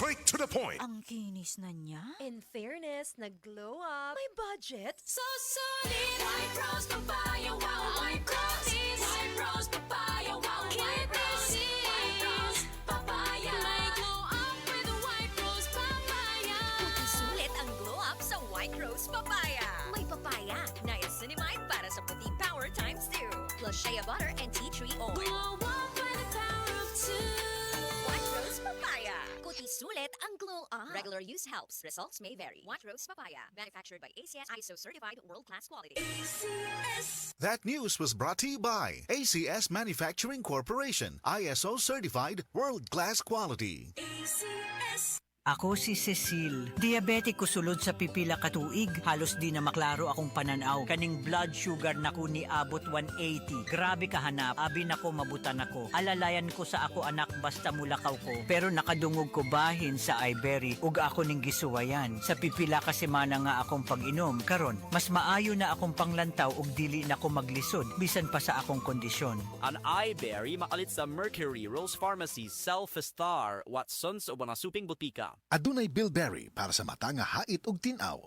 Straight to the point. Ang kinis na niya. In fairness, nag-glow up. May budget. So solid. White Rose Papaya, wow, White Rose. White Rose Papaya, wow, White Rose. White Rose Papaya. May glow up with the White Rose Papaya. Puti sulit ang glow up sa White Rose Papaya. May papaya, niacinamide para sa puti power times 2. Plus shea butter and tea tree oil. Glow up with the power of 2. White Rose Papaya. Puti sulit ang glow up. Regular use helps. Results may vary. White Rose Papaya. Manufactured by ACS ISO certified world-class quality. ACS. That news was brought to you by ACS Manufacturing Corporation, ISO certified world-class quality. ACS. Ako si Cecile. Diabetic ko sulod sa pipila katuig. Halos di na maklaro akong pananaw. Kaning blood sugar na ko ni abot 180. Grabe kahanap. Abi na ko mabutan ako. Alalayan ko sa ako anak basta mulakaw ko. Pero nakadungog ko bahin sa iBerry. Ug ako ning gisuwayan. Sa pipila ka semana nga akong pag-inom. Karon, mas maayo na akong panglantaw ug dili na ko maglisod. Bisan pa sa akong kondisyon. An iBerry makalit sa Mercury, Rose Pharmacy, Self-Star, Watsons o mga suping butika. Adunay bilberry para sa mata nga hait ug tinaw.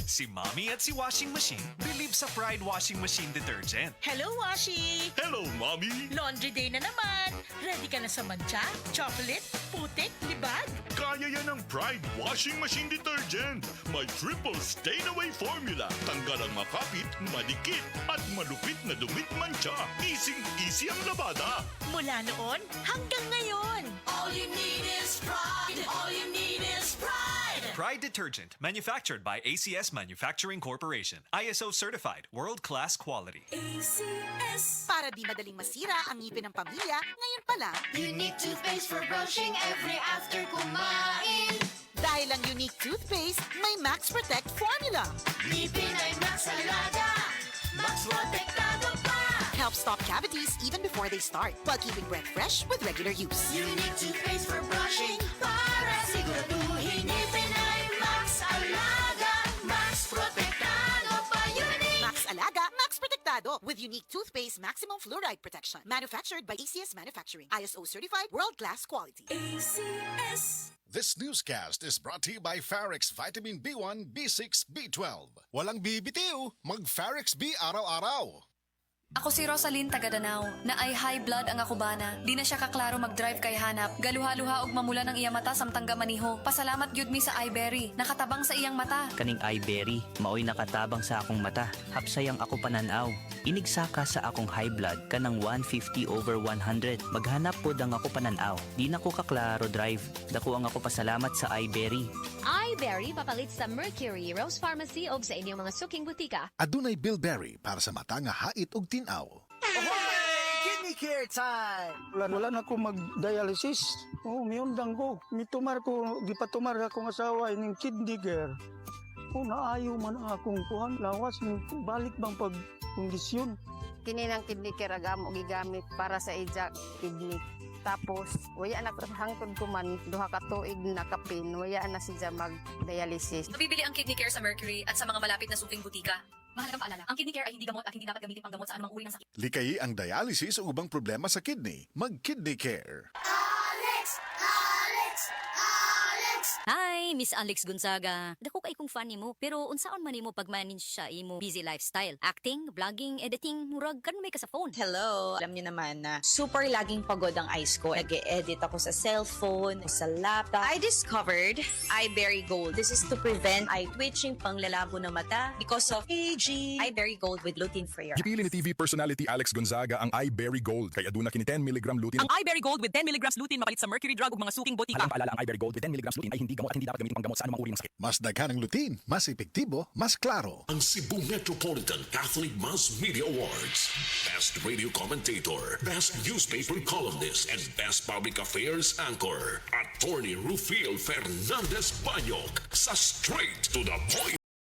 Si Mommy at si Washing Machine believe sa Pride Washing Machine Detergent. Hello, Washi! Hello, Mommy! Laundry day na naman! Ready ka na sa mancha, chocolate, putik, libag? Kaya yan ang Pride Washing Machine Detergent. May triple stain-away formula. Tanggal ang makapit, madikit, at malupit na dumit mancha. Easy ang labada. Mula noon hanggang ngayon! All you need is pride. All you need is pride. Pride Detergent, manufactured by ACS Manufacturing Corporation. ISO certified, world-class quality. ACS. Para di madaling masira ang ngipin ng pamilya, ngayon pa lang, Unique toothpaste for brushing every after kumain. dahil ang unique toothpaste, may Max Protect formula. Ngipin ay Max Alaga. Max Protektado pa. Helps stop cavities even before they start, while keeping breath fresh with regular use. Unique toothpaste for brushing para siguraduhin ngipin ay Max Alaga. Max Protektado pa. Unique. Max Alaga, Max Protectado with unique toothpaste maximum fluoride protection. Manufactured by ACS Manufacturing. ISO certified world-class quality. ACS. This newscast is brought to you by Farix Vitamin B1, B6, B12. Walang bibitiw, mag-Farix B araw-araw. Ako si Rosaline Tagadanaw, na ay high blood ang akubana. Di na siya kaklaro mag-drive kay hanap. Galuha-luha og mamula ng iyang mata samtang gamaniho. Pasalamat gyud mi sa iBerry, nakatabang sa iyang mata. Kaning iBerry, maoy nakatabang sa akong mata. Hapsay ang ako pananaw. Inigsaka sa akong high blood kanang 150/100. Maghanap pod ang ako pananaw. Di na ko kaklaro drive. Dako ang ako pasalamat sa iBerry. iBerry papalit sa Mercury, Rose Pharmacy o sa inyong mga suking butika. Adunay bilberry para sa mata nga hait ug tinaw. Kidney care time! Wala na ko mag-dialysis. Miyundang ko. Mitumar ko, gipatumar akong asawa ining kidney care. Naayo man ang akong kuhan. Lawas, balik bang pagkondisyon. Kini ng kidney care agam o gigamit para sa ijak kidney. Tapos, waya na hangtod ko man, duha ka tuig na kapin, waya na siya mag-dialysis. Mabibili ang kidney care sa Mercury at sa mga malapit na suking butika. Mahalagang paalala, ang kidney care ay hindi gamot at hindi dapat gamitin pang gamot sa anumang uri ng sakit. Likayi ang dialysis o ubang problema sa kidney. Mag-Kidney Care. Hi, Miss Alex Gonzaga. Dako kay kong fan nimo, pero unsaon man nimo pag-manage sa imo busy lifestyle? Acting, vlogging, editing, murag karon may ka sa phone. Hello, alam niyo naman na super laging pagod ang eyes ko. Nag-e-edit ako sa cellphone, sa laptop. I discovered iBerry Gold. This is to prevent eye twitching, panglalabo ng mata because of aging. iBerry Gold with lutein free. Gipili ni TV personality Alex Gonzaga ang iBerry Gold kay aduna kini 10 mg lutein. Ang iBerry Gold with 10 mg lutein mapalit sa Mercury Drug ug mga suking butika. Alang paalala ang iBerry Gold with 10 mg lutein ay hindi gamot at hindi dapat gamitin pang gamot sa anumang uri ng sakit. Mas daghan ang lutein, mas epektibo, mas klaro. Ang Cebu Metropolitan Catholic Mass Media Awards. Best Radio Commentator, Best Newspaper Columnist, and Best Public Affairs Anchor. Attorney Rufiel Fernandez Banyok sa Straight to the Point